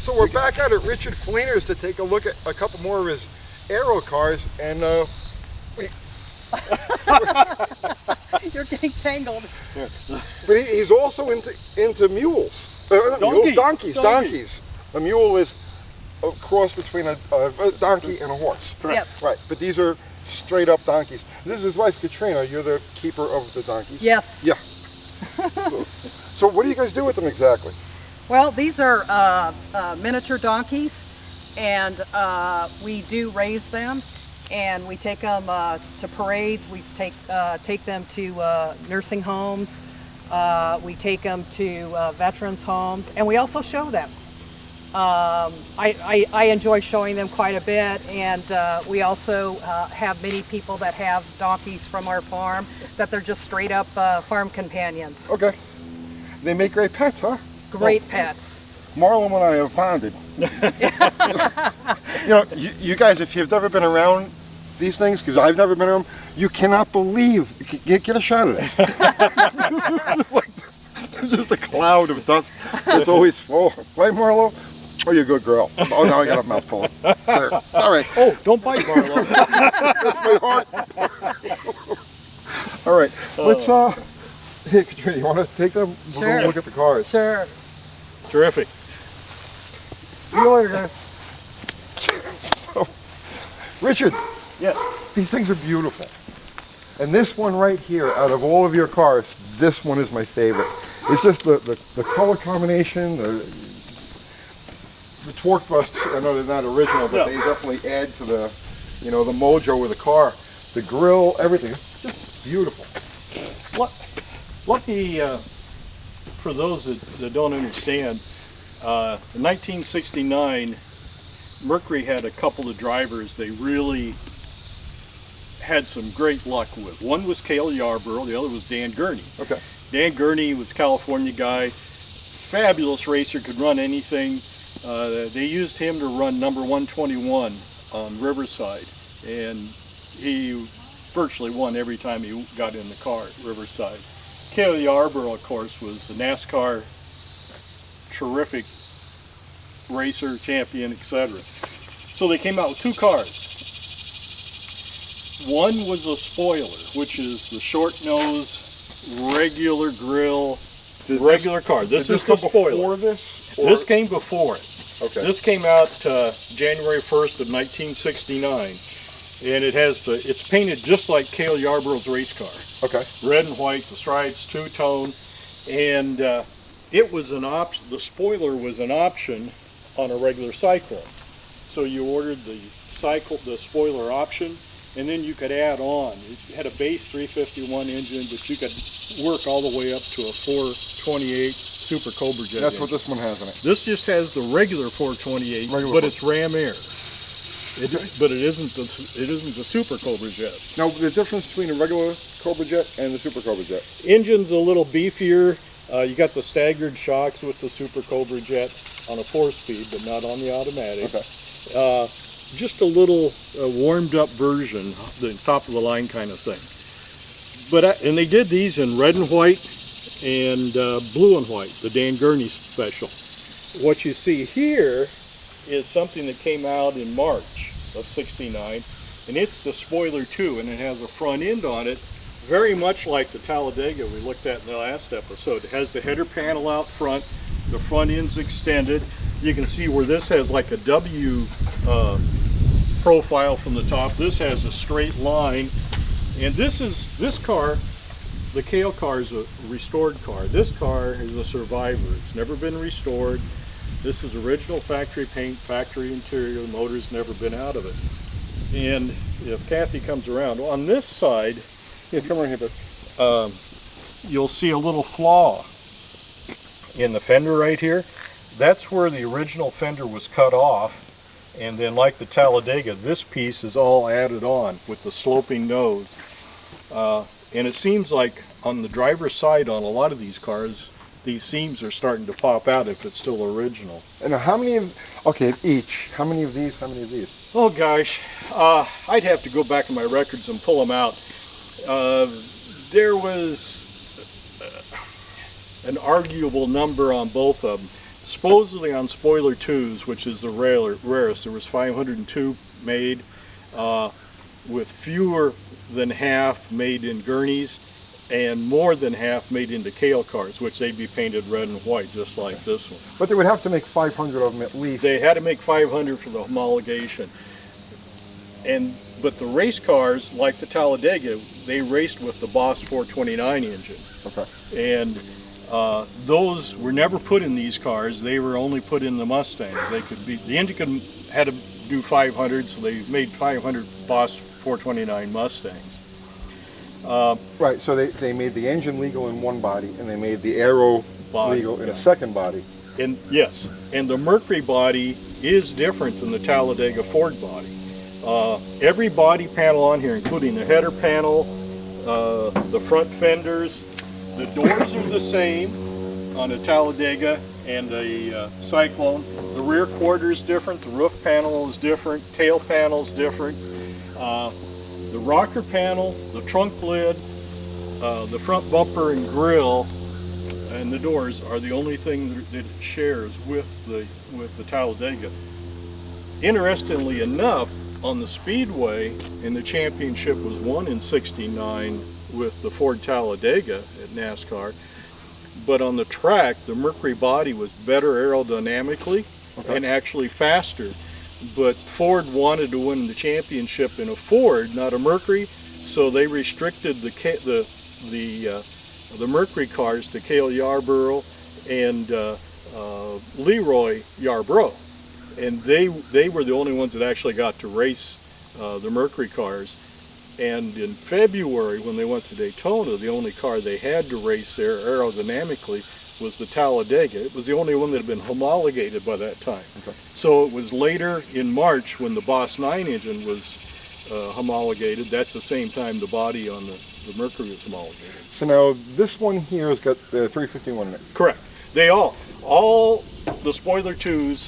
So we're back out at Richard Fleener's to take a look at a couple more of his aero cars, and You're getting tangled. yeah. But he's also into mules. Donkeys. A mule is a cross between a donkey and a horse. Yep. Right, but these are straight up donkeys. This is his wife, Katrina. You're the keeper of the donkeys? Yes. Yeah. So what do you guys do with them exactly? Well, these are miniature donkeys, and we do raise them, and we take them to parades. We take them to nursing homes. We take them to veterans' homes, and we also show them. I enjoy showing them quite a bit, and we also have many people that have donkeys from our farm that they're just straight up farm companions. Okay. They make great pets, huh? Great pets. Marlon and I have bonded. You guys, if you've never been around these things, because I've never been around them, you cannot believe. Get a shot of this. There's just a cloud of dust that's always full. Right, Marlo? Oh, you're a good girl. Oh, now I got a mouthful. There. All right. Oh, don't bite, Marlo. That's my heart. All right. Let's, hey, Katrina, you want to take them? We'll Sure. go look at the cars. Sure. Terrific. See you later, guys. So, Richard. Yes. These things are beautiful. And this one right here, out of all of your cars, this one is my favorite. It's just the color combination, the torque busts. I know they're not original, but they definitely add to the, the mojo of the car. The grill, everything. It's just beautiful. Lucky, for those that don't understand, in 1969, Mercury had a couple of drivers they really had some great luck with. One was Cale Yarborough, the other was Dan Gurney. Okay. Dan Gurney was a California guy, fabulous racer, could run anything. They used him to run number 121 on Riverside, and he virtually won every time he got in the car at Riverside. Cale Yarborough, of course, was a NASCAR terrific racer, champion, etc. So they came out with two cars. One was a spoiler, which is the short nose, regular grill, regular car. This is the spoiler. Before this? This came before it. Okay. This came out January 1st of 1969, and it's painted just like Cale Yarborough's race car. Okay. Red and white, the stripes, two-tone, and it was an option. The spoiler was an option on a regular Cyclone. So you ordered the spoiler option, and then you could add on. It had a base 351 engine, but you could work all the way up to a 428 Super Cobra Jet. That's what this one has in it. This just has the regular 428, but it's Ram Air. But it isn't the Super Cobra Jet. Now, the difference between a regular Cobra Jet and the Super Cobra Jet? Engine's a little beefier. You got the staggered shocks with the Super Cobra Jet on a 4-speed, but not on the automatic. Okay. Just a little warmed up version, the top of the line kind of thing. And they did these in red and white and blue and white, the Dan Gurney special. What you see here is something that came out in March of '69, and it's the spoiler 2, and it has a front end on it, very much like the Talladega we looked at in the last episode. It has the header panel out front, the front end's extended. You can see where this has like a W profile from the top. This has a straight line, and this car, the Cale car, is a restored car. This car is a survivor. It's never been restored. This is original factory paint, factory interior. The motor's never been out of it. And if Kathy comes around, on this side, come around here, you'll see a little flaw in the fender right here. That's where the original fender was cut off, and then like the Talladega, this piece is all added on with the sloping nose. And it seems like on the driver's side on a lot of these cars, these seams are starting to pop out if it's still original. And how many of, each, how many of these, Oh gosh, I'd have to go back in my records and pull them out. There was an arguable number on both of them. supposedly on spoiler 2s, which is the rarest, there was 502 made, with fewer than half made in gurneys and more than half made into kale cars, which they'd be painted red and white, just like this one. But they would have to make 500 of them at least. They had to make 500 for the homologation. But the race cars, like the Talladega, they raced with the Boss 429 engine. Okay. And those were never put in these cars. They were only put in the Mustangs. They could be, the engine had to do 500, so they made 500 Boss 429 Mustangs. Right, so they made the engine legal in one body, and they made the aero legal in a second body. And yes, and the Mercury body is different than the Talladega Ford body. Every body panel on here, including the header panel, the front fenders, the doors are the same on a Talladega and a Cyclone. The rear quarter is different, the roof panel is different, tail panel is different. The rocker panel, the trunk lid, the front bumper and grille, and the doors are the only thing that it shares with the Talladega. Interestingly enough, on the Speedway, and the championship was won in '69 with the Ford Talladega at NASCAR, but on the track, the Mercury body was better aerodynamically and actually faster. But Ford wanted to win the championship in a Ford, not a Mercury, so they restricted the Mercury cars to Cale Yarborough and Leroy Yarborough, and they were the only ones that actually got to race the Mercury cars. And in February, when they went to Daytona, the only car they had to race there aerodynamically was the Talladega. It was the only one that had been homologated by that time. Okay. So it was later in March when the Boss 9 engine was homologated. That's the same time the body on the Mercury was homologated. So now this one here has got the 351 in it. Correct. They all the spoiler 2s,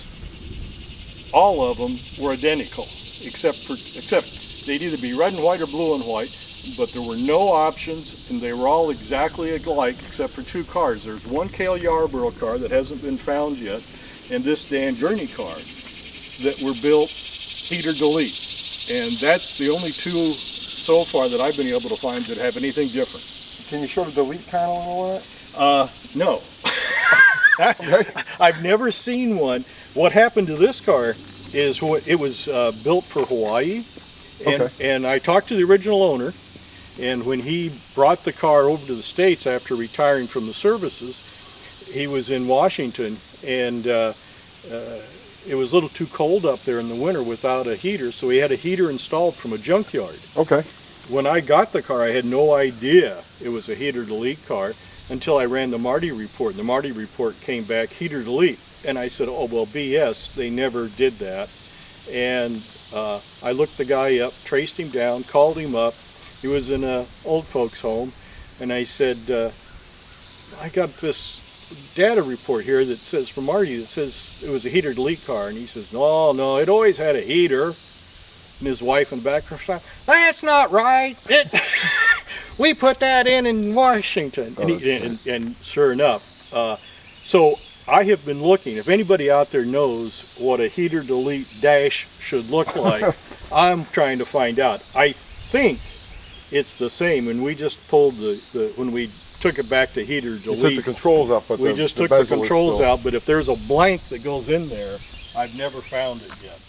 all of them were identical, except they'd either be red and white or blue and white. But there were no options, and they were all exactly alike except for two cars. There's one Cale Yarborough car that hasn't been found yet, and this Dan Gurney car that were built heater delete. And that's the only two so far that I've been able to find that have anything different. Can you show the delete panel and all that? No. I've never seen one. What happened to this car is it was built for Hawaii, and I talked to the original owner. And when he brought the car over to the States after retiring from the services, he was in Washington, and it was a little too cold up there in the winter without a heater, so he had a heater installed from a junkyard. Okay. When I got the car, I had no idea it was a heater delete car until I ran the Marty report. And the Marty report came back, heater delete. And I said, oh, well, BS, they never did that. And I looked the guy up, traced him down, called him up. He was in an old folks home, and I said, I got this data report here that says, from Marty, that says it was a heater delete car. And he says, no, it always had a heater. And his wife in the back of the that's not right. We put that in Washington. And sure enough, so I have been looking. If anybody out there knows what a heater delete dash should look like, I'm trying to find out. I think it's the same, and we just pulled when we took it back to heater delete. You took the controls out, but we just took the controls out. But if there's a blank that goes in there, I've never found it yet.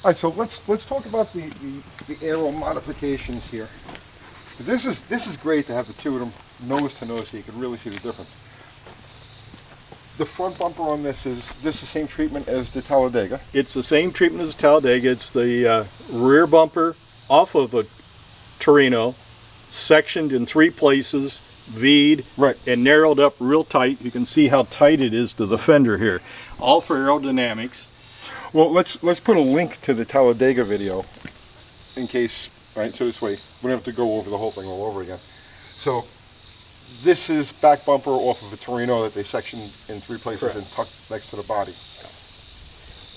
All right, so let's talk about the aero modifications here. This is great to have the two of them nose to nose, so you can really see the difference. The front bumper on this is the same treatment as the Talladega? It's the same treatment as the Talladega. It's the rear bumper off of a Torino, sectioned in 3 places, V'd, and narrowed up real tight. You can see how tight it is to the fender here. All for aerodynamics. Well, let's put a link to the Talladega video in case, right, so this way we don't have to go over the whole thing all over again. So this is back bumper off of a Torino that they sectioned in 3 places and tucked next to the body.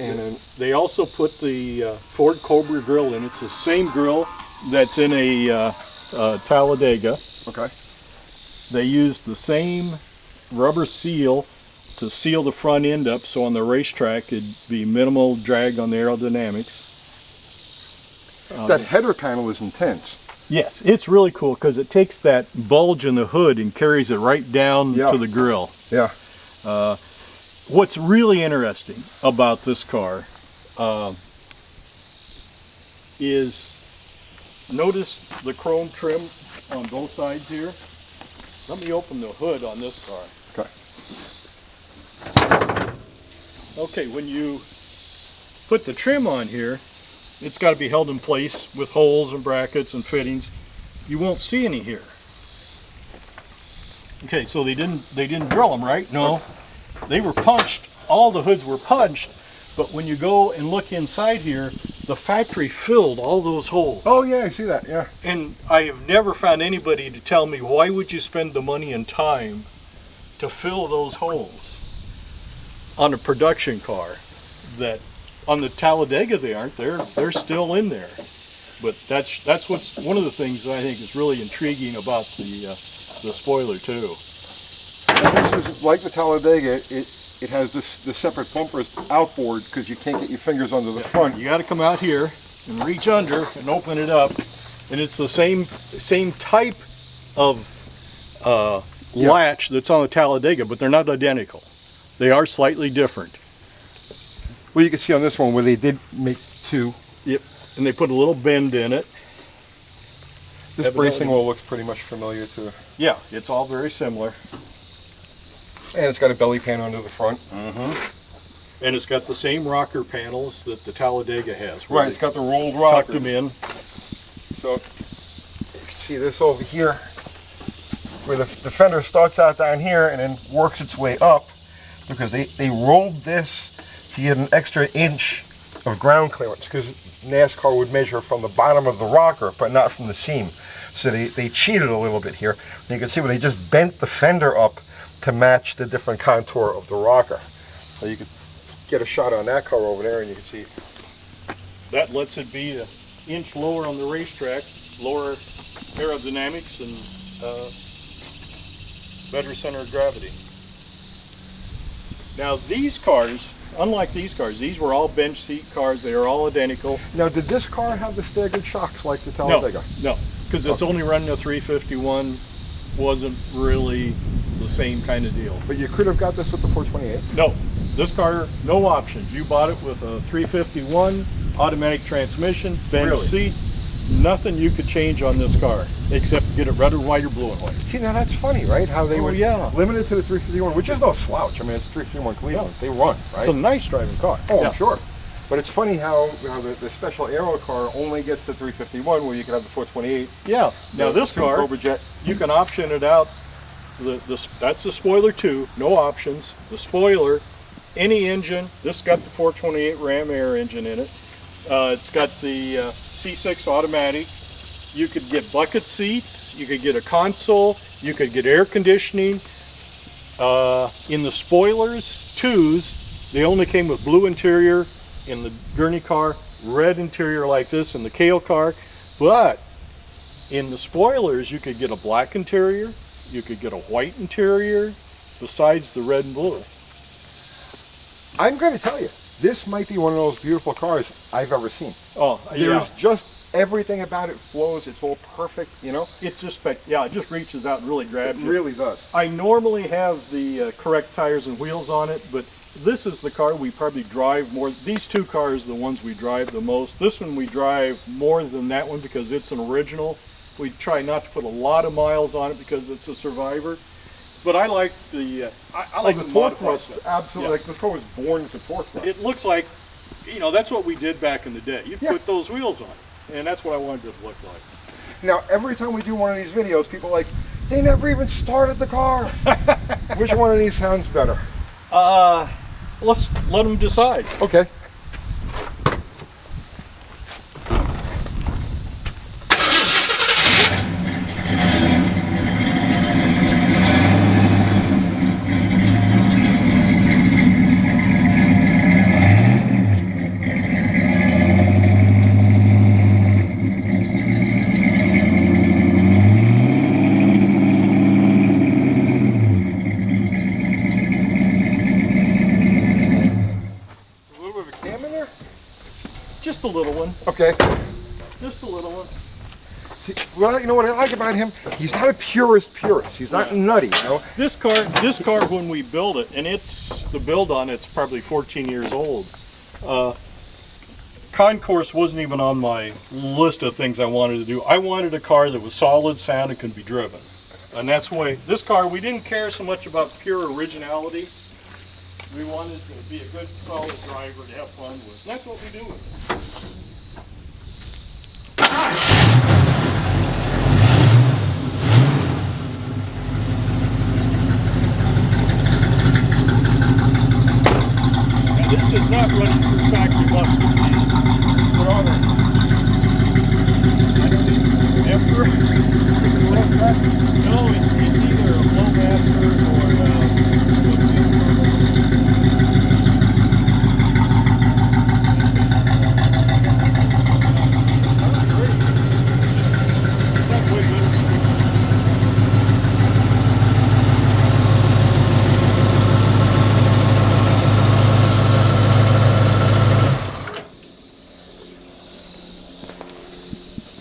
And then they also put the Ford Cobra grill in. It's the same grill that's in a Talladega. Okay. They used the same rubber seal to seal the front end up, so on the racetrack it'd be minimal drag on the aerodynamics. That header panel is intense. Yes, it's really cool because it takes that bulge in the hood and carries it right down Yeah. to the grill. Yeah. What's really interesting about this car is notice the chrome trim on both sides here. Let me open the hood on this car. Okay. Okay, when you put the trim on here, it's got to be held in place with holes and brackets and fittings. You won't see any here. Okay, so they didn't drill them, right? No, they were punched. All the hoods were punched, but when you go and look inside here, the factory filled all those holes. Oh yeah, I see that. Yeah. And I have never found anybody to tell me, why would you spend the money and time to fill those holes on a production car? That on the Talladega they aren't. They're still in there. But that's what's one of the things that I think is really intriguing about the spoiler too. This is like the Talladega. It has this separate bumpers outboard because you can't get your fingers under the front. You got to come out here and reach under and open it up, and it's the same type of latch that's on the Talladega, but they're not identical. They are slightly different. Well, you can see on this one where they did make two. Yep, and they put a little bend in it. This bracing wheel looks pretty much familiar to. Yeah, it's all very similar. And it's got a belly pan under the front. And it's got the same rocker panels that the Talladega has. Right, it's got the rolled tucked rocker. them in. So you can see this over here, where the fender starts out down here and then works its way up, because they rolled this to get an extra inch of ground clearance, because NASCAR would measure from the bottom of the rocker, but not from the seam. So they cheated a little bit here. And you can see where they just bent the fender up to match the different contour of the rocker. So you could get a shot on that car over there, and you can see. That lets it be an inch lower on the racetrack, lower aerodynamics and better center of gravity. Now these cars, unlike these cars, these were all bench seat cars. They are all identical. Now, did this car have the staggered shocks like the Talladega? No, because it's only running a 351. Wasn't really the same kind of deal. But you could have got this with the 428. No, this car, no options. You bought it with a 351, automatic transmission, bench Really? seat, nothing you could change on this car except get it red or white or blue and white. See, now that's funny, right? How they Oh, were yeah. limited to the 351, which is no slouch. I mean, it's 351 Cleveland. They run, right? It's a nice driving car. Oh, Yeah. I'm sure. But it's funny how the special aero car only gets the 351, where you can have the 428. Yeah. Now this the car, Cobra Jet. you can option it out. That's the spoiler too. No options. The spoiler, any engine. This got the 428 Ram Air engine in it. It's got the C6 automatic. You could get bucket seats. You could get a console. You could get air conditioning. In the spoilers, twos, they only came with blue interior. In the Gurney car, red interior like this in the Kale car. But in the spoilers, you could get a black interior. You could get a white interior, besides the red and blue. I'm going to tell you, this might be one of those beautiful cars I've ever seen. Oh, yeah. There's just everything about it flows. It's all perfect, you know? It just reaches out and really grabs It you. really does. I normally have the correct tires and wheels on it, but this is the car we probably drive more. These two cars are the ones we drive the most. This one we drive more than that one because it's an original. We try not to put a lot of miles on it because it's a Survivor. But I like the I like the torque modified thrust. stuff. Absolutely. Yeah. Like this car was born with a torque thrust. It looks like, that's what we did back in the day. You Yeah. put those wheels on, and that's what I wanted it to look like. Now, every time we do one of these videos, people are like, they never even started the car. Which one of these sounds better? Let's let them decide. Okay. Just a little one. Okay. Just a little one. See, well, you know what I like about him? He's not a purist. He's not nutty, you know? This car, when we build it, and the build on it's probably 14 years old. Concourse wasn't even on my list of things I wanted to do. I wanted a car that was solid, sound, and could be driven. And that's why this car, we didn't care so much about pure originality. We wanted to be a good, solid driver to have fun with. And that's what we do with it. Now, this is not running through factory mustard. What are they? I don't even remember. No, it's either a Flowmaster or what's the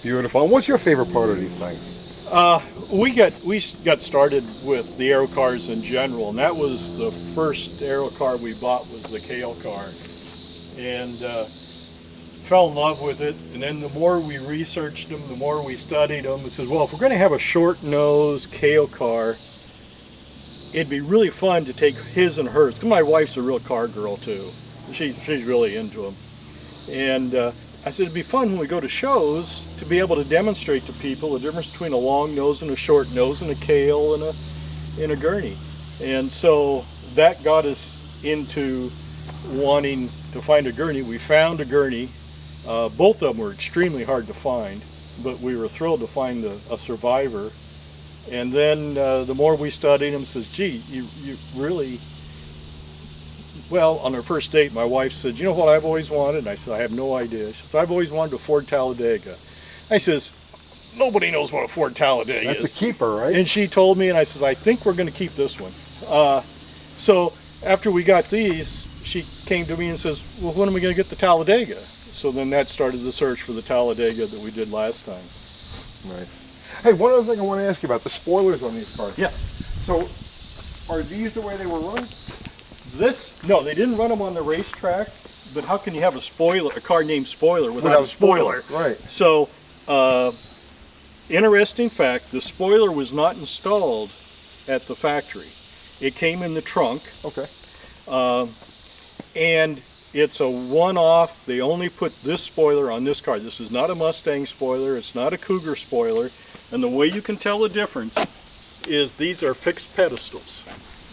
Beautiful. And what's your favorite part of these things? We got started with the aero cars in general, and that was the first aero car we bought was the Kale car, and fell in love with it. And then the more we researched them, the more we studied them, we said, well, if we're going to have a short nose Kale car, it'd be really fun to take his and hers. 'Cause my wife's a real car girl too. She's really into them, and I said it'd be fun when we go to shows to be able to demonstrate to people the difference between a long nose and a short nose, and a Kale and a gurney. And so that got us into wanting to find a gurney. We found a gurney. Both of them were extremely hard to find, but we were thrilled to find a survivor. And then the more we studied them, says, gee, you really, well, on our first date, my wife said, you know what I've always wanted? And I said, I have no idea. She said, I've always wanted a Ford Talladega. I says, nobody knows what a Ford Talladega That's is. a keeper, right? And she told me, and I says, I think we're going to keep this one. So after we got these, she came to me and says, well, when are we going to get the Talladega? So then that started the search for the Talladega that we did last time. Right. Hey, one other thing I want to ask you about, the spoilers on these cars. Yeah. So, are these the way they were run? No, they didn't run them on the racetrack, but how can you have a car named Spoiler without a spoiler? Right. So, interesting fact, the spoiler was not installed at the factory. It came in the trunk. Okay. And it's a one-off. They only put this spoiler on this car. This is not a Mustang spoiler. It's not a Cougar spoiler. And the way you can tell the difference is these are fixed pedestals.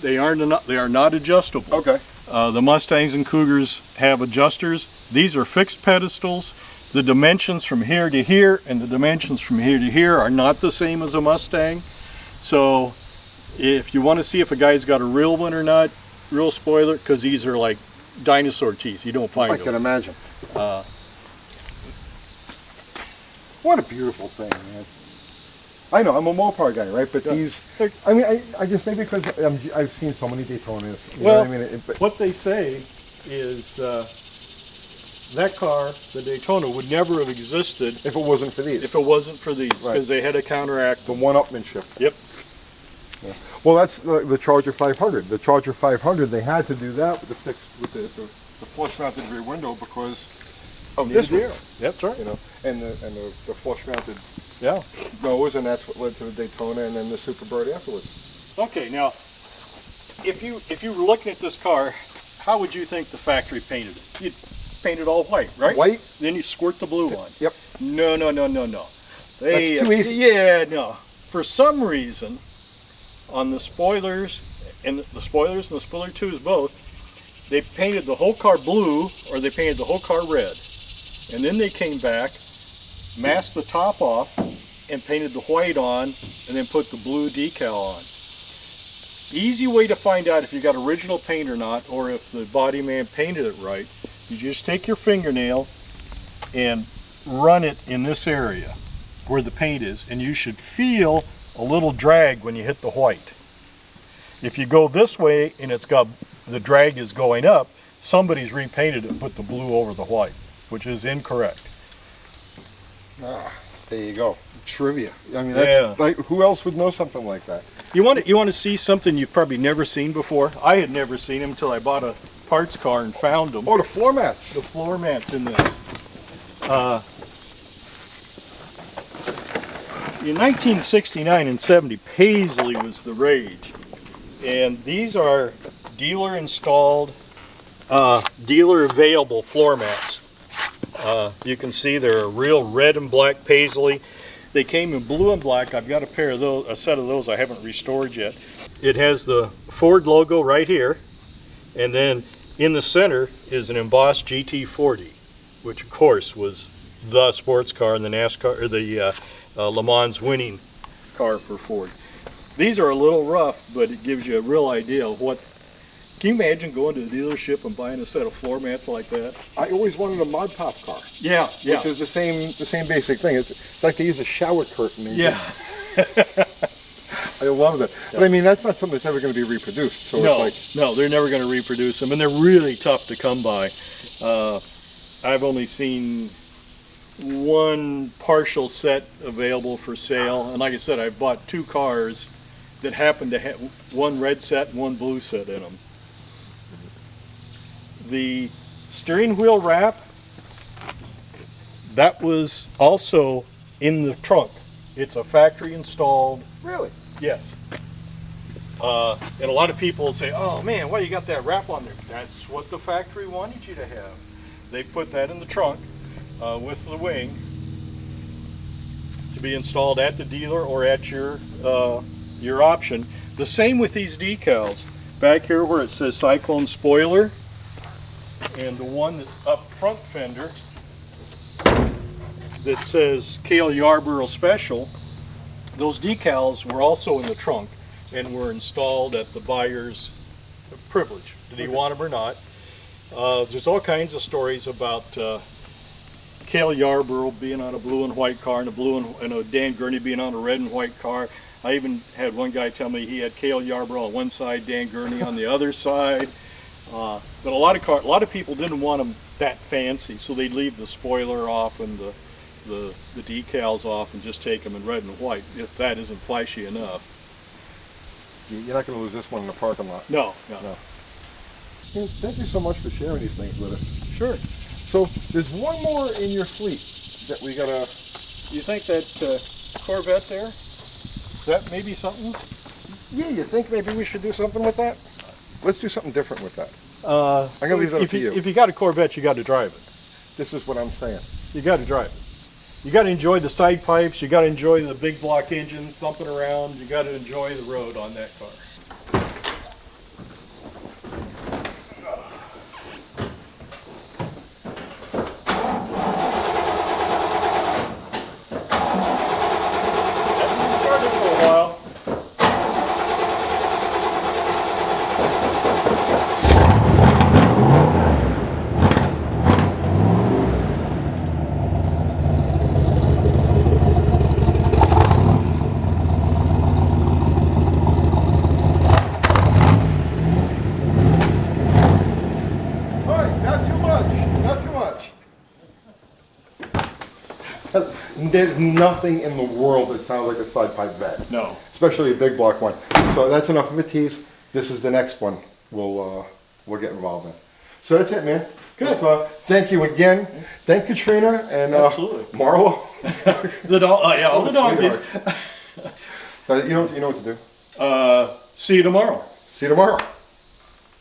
They are not adjustable. Okay. The Mustangs and Cougars have adjusters. These are fixed pedestals. The dimensions from here to here and the dimensions from here to here are not the same as a Mustang. So if you want to see if a guy's got a real one or not, real spoiler, because these are like dinosaur teeth. You don't find I them. can imagine. What a beautiful thing, man. I know, I'm a Mopar guy, right? But these, I mean, I just, maybe because I've seen so many Daytonas. You know what I mean? What they say is that car, the Daytona, would never have existed if it wasn't for these. if it wasn't for these, because they had to counteract the one-upmanship. Yep. Yeah. Well, that's the Charger 500. The Charger 500, they had to do that with the flush-mounted rear window because of this Needed rear. That's right. You know, and the flush-mounted Yeah. nose, and that's what led to the Daytona and then the Superbird afterwards. Okay, now, if you were looking at this car, how would you think the factory painted it? You'd paint it all white, right? White. Then you squirt the blue on. Yep. No. That's too easy. Yeah, no. For some reason, on the spoilers and the spoiler 2s both, they painted the whole car blue or they painted the whole car red. And then they came back, masked the top off, and painted the white on, and then put the blue decal on. Easy way to find out if you got original paint or not, or if the body man painted it right, you just take your fingernail and run it in this area where the paint is, and you should feel a little drag when you hit the white. If you go this way and the drag is going up, somebody's repainted it and put the blue over the white. which is incorrect. There you go. Trivia. I mean, Yeah. that's like, who else would know something like that? You want to see something you've probably never seen before? I had never seen them until I bought a parts car and found them. Oh, the floor mats. The floor mats in this. In 1969 and 70, Paisley was the rage. And these are dealer installed, dealer available floor mats. You can see they're a real red and black Paisley. They came in blue and black. I've got a pair of those, a set of those I haven't restored yet. It has the Ford logo right here, and then in the center is an embossed GT40, which of course was the sports car in the NASCAR or the Le Mans winning car for Ford. These are a little rough, but it gives you a real idea of what. Can you imagine going to the dealership and buying a set of floor mats like that? I always wanted a Mod Pop car. Yeah, Which is the same basic thing. It's like they use a shower curtain. Yeah. I love that. But I mean, that's not something that's ever going to be reproduced. So No, it's no, they're never going to reproduce them, and they're really tough to come by. I've only seen one partial set available for sale, and like I said, I bought two cars that happened to have one red set and one blue set in them. The steering wheel wrap, that was also in the trunk. It's a factory installed. like, really? Yes. And a lot of people say, oh man, why you got that wrap on there? That's what the factory wanted you to have. They put that in the trunk with the wing to be installed at the dealer or at your option. The same with these decals. Back here where it says Cyclone Spoiler, and the one that's up front fender that says Cale Yarborough Special, those decals were also in the trunk and were installed at the buyer's privilege. Did he want them or not? There's all kinds of stories about Cale Yarborough being on a blue and white car and a Dan Gurney being on a red and white car. I even had one guy tell me he had Cale Yarborough on one side, Dan Gurney on the other side. But a lot of people didn't want them that fancy, so they'd leave the spoiler off and the decals off and just take them in red and white, if that isn't flashy enough. You're not going to lose this one in the parking lot. No. Thank you so much for sharing these things with us. Sure. So there's one more in your fleet that we got to... You think that Corvette there, that may be something? Yeah, you think maybe we should do something with that? Let's do something different with that. I'm going to leave that up to you. If you got a Corvette, you got to drive it. This is what I'm saying. You got to drive it. You got to enjoy the side pipes. You got to enjoy the big block engine thumping around. You got to enjoy the road on that car. That been started for a while. All right, not too much. Not too much. There's nothing in the world that sounds like a side pipe vet. No. Especially a big block one. So that's enough of a tease. This is the next one we'll get involved in. So that's it, man. Good. So, thank you again. Thank Katrina and Absolutely. Marlo. All the donkeys. You know what to do. See you tomorrow. See you tomorrow.